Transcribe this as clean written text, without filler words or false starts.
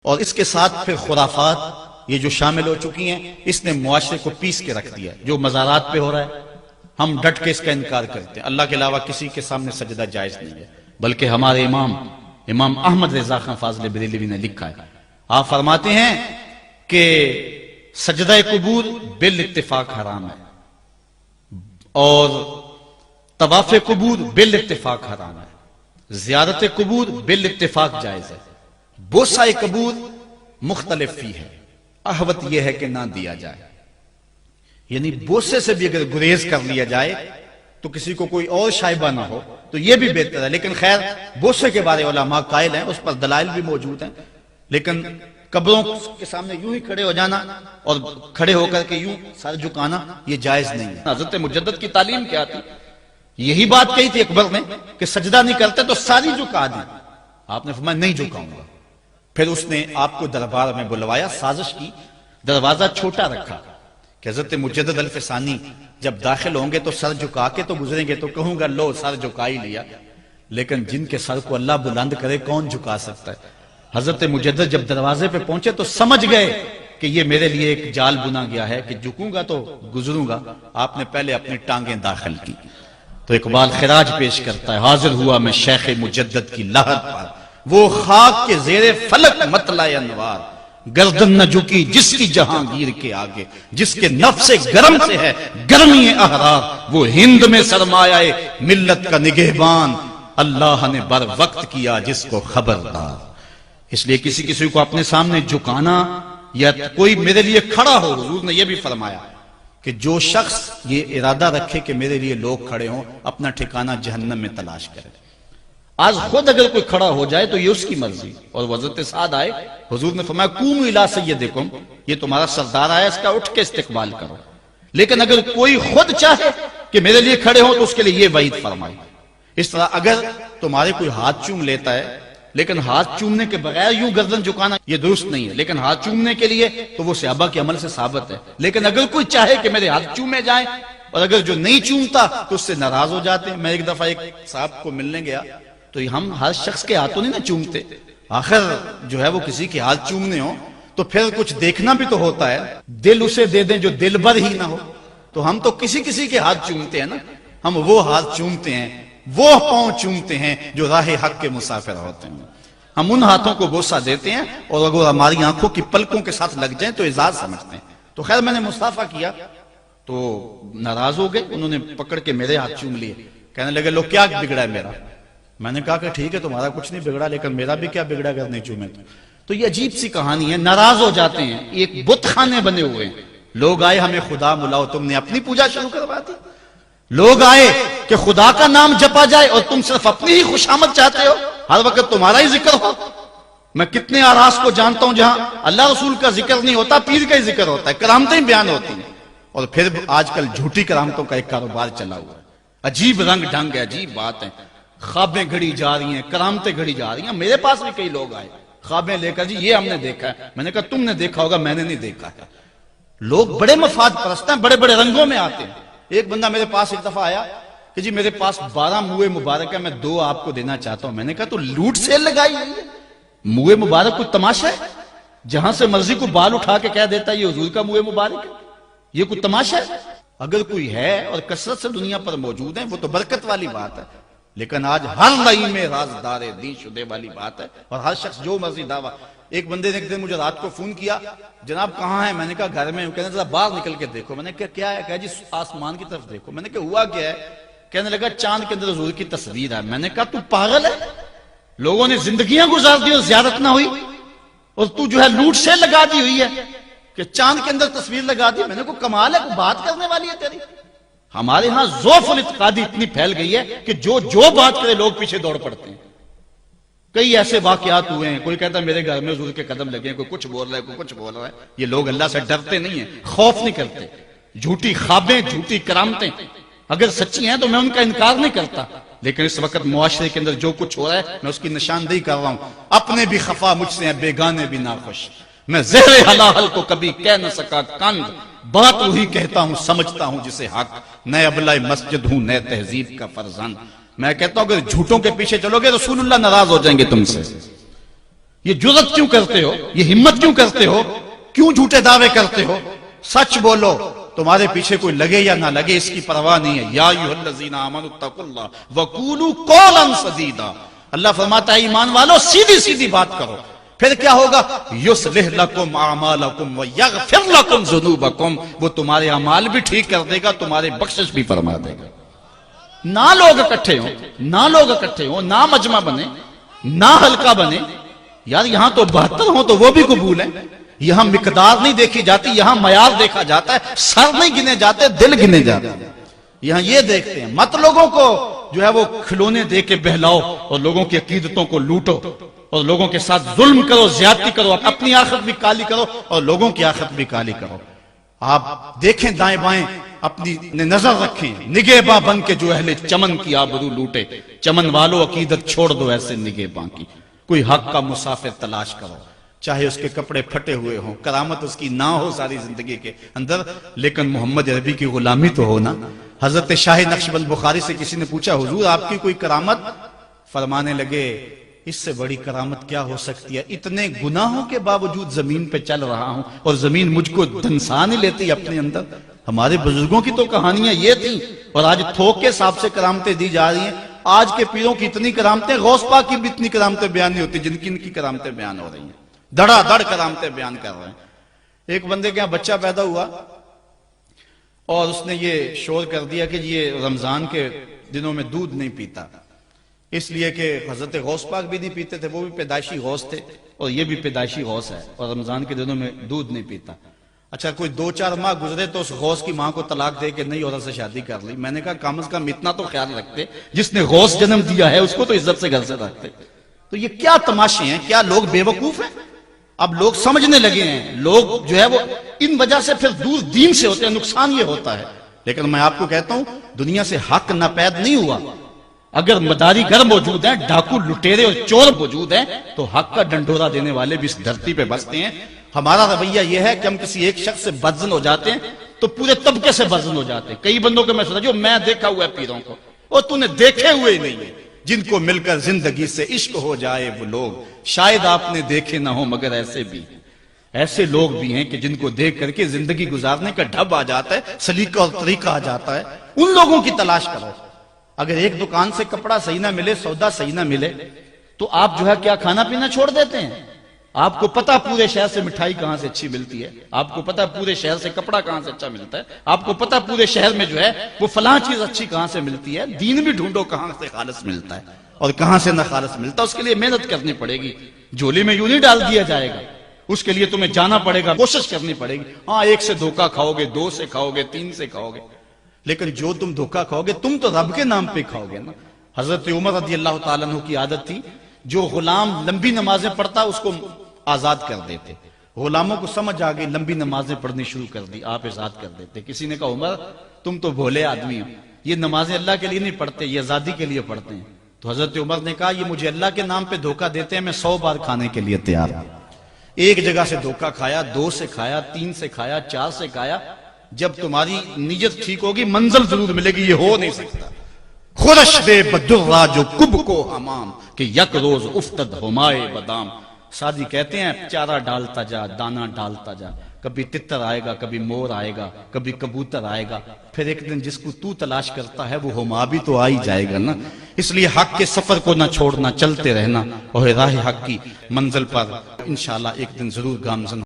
اور اس کے ساتھ پھر خرافات یہ جو شامل ہو چکی ہیں، اس نے معاشرے کو پیس کے رکھ دیا۔ جو مزارات پہ ہو رہا ہے ہم ڈٹ کے اس کا انکار کرتے ہیں، اللہ کے علاوہ کسی کے سامنے سجدہ جائز نہیں ہے، بلکہ ہمارے امام احمد رضا خان فاضل بریلوی نے لکھا ہے، آپ فرماتے ہیں کہ سجدہ قبور بالاتفاق حرام ہے اور طواف قبور بالاتفاق حرام ہے، زیارت قبور بالاتفاق جائز ہے، بوسہ قبور مختلف فی ہے، احوط یہ ہے کہ نہ دیا جائے، یعنی بوسے سے بھی اگر گریز کر لیا جائے تو کسی کو کوئی اور شائبہ نہ ہو تو یہ بھی بہتر ہے۔ لیکن خیر بوسے کے بارے علماء قائل ہیں، اس پر دلائل بھی موجود ہیں، لیکن قبروں کے سامنے یوں ہی کھڑے ہو جانا اور کھڑے ہو کر کے یوں سر جھکانا یہ جائز نہیں ہے۔ حضرت مجدد کی تعلیم کیا تھی؟ یہی بات کہی تھی اکبر نے کہ سجدہ نہیں کرتے تو ساری جھکا دی، آپ نے فرمایا نہیں جھکاؤں گا۔ پھر اس نے آپ کو دربار میں بلوایا، سازش کی، دروازہ چھوٹا رکھا کہ حضرت مجدد الفسانی جب داخل ہوں گے تو سر جھکا کے تو گزریں گے تو کہوں گا لو سر جھکا ہی لیا، لیکن جن کے سر کو اللہ بلند کرے کون جھکا سکتا ہے؟ حضرت مجدد جب دروازے پہ پہنچے تو سمجھ گئے کہ یہ میرے لیے ایک جال بنا گیا ہے کہ جھکوں گا تو گزروں گا، آپ نے پہلے اپنی ٹانگیں داخل کی۔ تو اقبال خراج پیش کرتا ہے، حاضر ہوا میں شیخ مجدد کی لحد پر، وہ خاک کے زیر فلک مطلع انوار، گردن نہ جھکی جس کی جہانگیر کے آگے، جس کے نفس گرم سے ہے گرمی احرار، وہ ہند میں سرمایہ ملت کا نگہبان، اللہ نے بر وقت کیا جس کو خبردار۔ اس لیے کسی کو اپنے سامنے جھکانا یا کوئی میرے لیے کھڑا ہو، حضور نے یہ بھی فرمایا کہ جو شخص یہ ارادہ رکھے کہ میرے لیے لوگ کھڑے ہوں اپنا ٹھکانہ جہنم میں تلاش کرے۔ آج خود اگر کوئی کھڑا ہو جائے تو یہ اس کی مرضی، اور حضرت سعد آئے، حضور نے فرمایا قوموا الی سیدکم، یہ تمہارا سردار آیا، اس کا اٹھ کے استقبال کرو۔ لیکن اگر کوئی خود چاہے کہ میرے لیے کھڑے ہوں تو اس کے لیے یہ وعید فرمائی۔ اس طرح اگر تمہارے کوئی ہاتھ چوم لیتا ہے لیکن ہاتھ چومنے کے بغیر یوں گردن جھکانا یہ درست نہیں ہے، لیکن ہاتھ چومنے کے لیے تو وہ صحابہ کے عمل سے ثابت ہے۔ لیکن اگر کوئی چاہے کہ میرے ہاتھ چومے جائیں اور اگر جو نہیں چومتا تو اس سے ناراض ہو جاتے ہیں۔ میں ایک دفعہ ایک صاحب کو ملنے گیا تو ہم ہر شخص کے ہاتھوں نہیں نہ چومتے، آخر جو ہے وہ کسی کے ہاتھ چومنے ہو تو پھر کچھ دیکھنا بھی تو ہوتا ہے، دل اسے دے دیں جو دل بر ہی نہ ہو، تو ہم تو کسی کے ہاتھ چومتے ہیں نا، ہم وہ ہاتھ چومتے ہیں، وہ پاؤں چومتے ہیں جو راہ حق کے مسافر ہوتے ہیں، ہم ان ہاتھوں کو بوسہ دیتے ہیں اور اگر ہماری آنکھوں کی پلکوں کے ساتھ لگ جائیں تو اعزاز سمجھتے ہیں۔ تو خیر میں نے مصافحہ کیا تو ناراض ہو گئے، انہوں نے پکڑ کے میرے ہاتھ چوم لیے، کہنے لگے لو کیا بگڑا ہے میرا؟ میں نے کہا کہ ٹھیک ہے تمہارا کچھ نہیں بگڑا لیکن میرا بھی کیا بگڑا اگر نہیں چومے تو یہ عجیب سی کہانی ہے، ناراض ہو جاتے ہیں۔ ایک بت خانے بنے ہوئے ہیں، لوگ آئے ہمیں خدا ملاؤ، تم نے اپنی پوجا شروع کروا دی۔ لوگ آئے کہ خدا کا نام جپا جائے اور تم صرف اپنی ہی خوشامد چاہتے ہو، ہر وقت تمہارا ہی ذکر ہو۔ میں کتنے آراز کو جانتا ہوں جہاں اللہ رسول کا ذکر نہیں ہوتا، پیر کا ہی ذکر ہوتا ہے، کرامتیں بیان ہوتی ہیں، اور پھر آج کل جھوٹی کرامتوں کا ایک کاروبار چلا ہوا ہے، عجیب رنگ ڈھنگ ہے، عجیب بات ہے، خوابیں گھڑی جا رہی ہیں، کرامتیں گھڑی جا رہی ہیں۔ میرے پاس بھی کئی لوگ آئے خوابیں لے کر، جی یہ ہم نے دیکھا ہے، میں نے کہا تم نے دیکھا ہوگا میں نے نہیں دیکھا ہے۔ لوگ بڑے مفاد پرست ہیں، بڑے بڑے رنگوں میں آتے ہیں۔ ایک بندہ میرے پاس ایک دفعہ آیا کہ جی میرے پاس 12 موئے مبارک ہے، میں 2 آپ کو دینا چاہتا ہوں۔ میں نے کہا تو لوٹ سیل لگائی ہوئی ہے، موئے مبارک کوئی تماشا ہے؟ جہاں سے مرضی کو بال اٹھا کے کہہ دیتا ہے یہ حضور کا موئے مبارک ہے، یہ کوئی تماشا ہے؟ اگر کوئی ہے اور کثرت سے دنیا پر موجود ہے وہ تو برکت والی بات ہے، لیکن آج ہر لئی میں رازدار دین شدے والی بات ہے، اور ہر شخص جو مرضی دعویٰ۔ ایک بندے نے ایک دن مجھے رات کو فون کیا، جناب کہاں ہیں؟ میں نے کہا گھر میں ہوں۔ کہنے لگا باہر نکل کے دیکھو۔ میں نے کہا کیا ہے؟ کہا جی آسمان کی طرف دیکھو۔ میں نے کہا ہوا کیا ہے؟ کہنے لگا چاند کے اندر حضور کی تصویر ہے۔ میں نے کہا تو پاگل ہے، لوگوں نے زندگیاں گزار دی اور زیارت نہ ہوئی، اور تو جو ہے لوٹ سے لگا دی ہوئی ہے کہ چاند کے اندر تصویر لگا دی۔ میں نے کہا کمال ہے، کوئی بات کرنے والی ہے تیری؟ ہمارے ہاں ذوف الاعتقادی اتنی پھیل گئی ہے کہ جو بات کرے لوگ پیچھے دوڑ پڑتے ہیں۔ کئی ایسے واقعات ہوئے ہیں، کوئی کہتا ہے میرے گھر میں حضور کے قدم لگے ہیں، کوئی کچھ بول رہا ہے، کوئی کچھ بول رہا ہے۔ یہ لوگ اللہ سے ڈرتے نہیں ہیں، خوف نہیں کرتے۔ جھوٹی خوابیں، جھوٹی کرامتیں اگر سچی ہیں تو میں ان کا انکار نہیں کرتا، لیکن اس وقت معاشرے کے اندر جو کچھ ہو رہا ہے میں اس کی نشاندہی کر رہا ہوں۔ اپنے بھی خفا مجھ سے ہیں، بیگانے بھی ناخوش، میں زہر حلاحل کو کبھی کہہ نہ سکا کند، بات وہی کہتا ہوں سمجھتا ہوں جسے حق، نئے ابلۂ مسجد ہوں نئے تہذیب کا فرزند۔ میں کہتا ہوں اگر جھوٹوں کے پیچھے چلو گے رسول اللہ ناراض ہو جائیں گے تم سے۔ یہ جرأت کیوں کرتے ہو؟ یہ ہمت کیوں کرتے ہو؟ کیوں جھوٹے دعوے کرتے ہو؟ سچ بولو، تمہارے پیچھے کوئی لگے یا نہ لگے اس کی پرواہ نہیں ہے۔ یا ایھا الذین آمنوا اتقوا اللہ وقولوا قولا سدیدا، اللہ فرماتا ہے ایمان والو سیدھی سیدھی بات کرو، پھر کیا ہوگا؟ یصلح لکم اعمالکم ویغفر لکم ذنوبکم، وہ تمہارے اعمال بھی ٹھیک کر دے گا، تمہارے بخشش بھی فرما دے گا۔ نہ لوگ اکٹھے ہوں، نہ مجمع بنے، نہ حلقہ بنے، یار یہاں تو 72 ہوں تو وہ بھی قبول ہیں۔ یہاں مقدار نہیں دیکھی جاتی، یہاں معیار دیکھا جاتا ہے، سر نہیں گنے جاتے، دل گنے جاتے ہیں۔ یہاں یہ دیکھتے ہیں، مت لوگوں کو جو ہے وہ کھلونے دے کے بہلاؤ اور لوگوں کی عقیدتوں کو لوٹو اور لوگوں کے ساتھ ظلم کرو، زیادتی کرو، اپنی آخرت بھی کالی کرو اور لوگوں کی آخرت بھی کالی کرو۔ آپ دیکھیں دائیں بائیں، اپنی نظر رکھیں، نگہباں بن کے جو اہل چمن کی آبرو لوٹے، چمن والو عقیدت چھوڑ دو ایسے نگہباں کی۔ کوئی حق کا مسافر تلاش کرو، چاہے اس کے کپڑے پھٹے ہوئے ہوں، کرامت اس کی نہ ہو ساری زندگی کے اندر، لیکن محمد عربی کی غلامی تو ہو نا۔ حضرت شاہ نقشبند بخاری سے کسی نے پوچھا حضور آپ کی کوئی کرامت؟ فرمانے لگے اس سے بڑی کرامت کیا ہو سکتی ہے؟ اتنے گناہوں کے باوجود زمین پہ چل رہا ہوں اور زمین مجھ کو دھنسا نہیں لیتی اپنے اندر۔ ہمارے بزرگوں کی تو کہانیاں یہ تھیں، اور آج تھوک کے حساب سے کرامتیں دی جا رہی ہیں۔ آج کے پیروں کی اتنی کرامتیں، غوث پاک کی بھی اتنی کرامتیں بیان نہیں ہوتی جن کی ان کی کرامتیں بیان ہو رہی ہیں، دڑا دڑ کرامتیں بیان کر رہے ہیں۔ ایک بندے کے یہاں بچہ پیدا ہوا اور اس نے یہ شور کر دیا کہ یہ رمضان کے دنوں میں دودھ نہیں پیتا، اس لیے کہ حضرت غوث پاک بھی نہیں پیتے تھے، وہ بھی پیدائشی غوث تھے اور یہ بھی پیدائشی غوث ہے، اور رمضان کے دنوں میں دودھ نہیں پیتا۔ اچھا کوئی 2-4 ماہ گزرے تو اس غوث کی ماں کو طلاق دے کے نئی عورت سے شادی کر لی۔ میں نے کہا کم از کم اتنا تو خیال رکھتے، جس نے غوث جنم دیا ہے اس کو تو عزت سے گھر سے رکھتے۔ تو یہ کیا تماشے ہیں؟ کیا لوگ بے وقوف ہیں؟ اب لوگ سمجھنے لگے ہیں، لوگ جو ہے وہ ان وجہ سے پھر دور دین سے ہوتے ہیں، نقصان یہ ہوتا ہے۔ لیکن میں آپ کو کہتا ہوں دنیا سے حق ناپید نہیں ہوا۔ اگر مداری گر موجود ہیں، ڈاکو لٹیرے اور چور موجود ہیں، تو حق کا ڈنڈورا دینے والے بھی اس دھرتی پہ بستے ہیں۔ ہمارا رویہ یہ ہے کہ ہم کسی ایک شخص سے بدزن ہو جاتے ہیں تو پورے طبقے سے بدزن ہو جاتے ہیں۔ کئی بندوں کو میں سنا جو میں دیکھا ہوا ہے پیروں کو، اور تو نے دیکھے ہوئے نہیں ہے، جن کو مل کر زندگی سے عشق ہو جائے وہ لوگ شاید آپ نے دیکھے نہ ہو، مگر ایسے بھی ایسے لوگ بھی ہیں کہ جن کو دیکھ کر کے زندگی گزارنے کا ڈھب آ جاتا ہے، سلیقہ اور طریقہ آ جاتا ہے۔ ان لوگوں کی تلاش کرو۔ اگر ایک دکان سے کپڑا صحیح نہ ملے، سودا صحیح نہ ملے، تو آپ جو ہے کیا کھانا پینا چھوڑ دیتے ہیں؟ آپ کو پتا پورے شہر سے مٹھائی کہاں سے اچھی ملتی ہے، آپ کو پتا پورے شہر سے کپڑا کہاں سے اچھا ملتا ہے، آپ کو پتا پورے شہر میں جو ہے وہ فلاں چیز اچھی کہاں سے ملتی ہے۔ دین بھی ڈھونڈو کہاں سے خالص ملتا ہے اور کہاں سے نہ خالص ملتا ہے، اس کے لیے محنت کرنی پڑے گی۔ جھولی میں یوں نہیں ڈال دیا جائے گا، اس کے لیے تمہیں جانا پڑے گا، کوشش کرنی پڑے گی۔ ہاں 1 سے دھوکہ کھاؤ گے، 2 سے کھاؤ گے، 3 سے کھاؤ گے، لیکن جو تم دھوکہ کھاؤ گے تم تو رب کے نام پہ کھاؤ گے نا۔ حضرت عمر رضی اللہ تعالیٰ عنہ کی عادت تھی، جو غلام لمبی نمازیں پڑھتا اس کو آزاد کر دیتے۔ غلاموں کو سمجھ آ گئی، لمبی نمازیں پڑھنی شروع کر دی، آپ آزاد کر دیتے۔ کسی نے کہا عمر تم تو بھولے آدمی ہو، یہ نمازیں اللہ کے لیے نہیں پڑھتے، یہ آزادی کے لیے پڑھتے ہیں۔ تو حضرت عمر نے کہا یہ مجھے اللہ کے نام پہ دھوکہ دیتے ہیں، میں 100 بار کھانے کے لیے تیار ہوں۔ ایک جگہ سے دھوکہ کھایا، 2 سے کھایا، 3 سے کھایا، 4 سے کھایا۔ جب تمہاری نیت ٹھیک ہوگی منزل ضرور ملے گی، یہ ہو نہیں سکتا۔ خورش بے بدرہ جو کب کو حمام کہ یک روز افتد ہمائے بدام۔ سادی کہتے ہیں چارہ ڈالتا جا، دانہ ڈالتا جا، کبھی تتر آئے گا، کبھی مور آئے گا، کبھی کبوتر آئے گا، پھر ایک دن جس کو تو تلاش کرتا ہے وہ ہما بھی تو آ ہی جائے گا نا۔ اس لیے حق کے سفر کو نہ چھوڑنا، چلتے رہنا اور راہ حق کی منزل پر انشاءاللہ ایک دن ضرور گامزن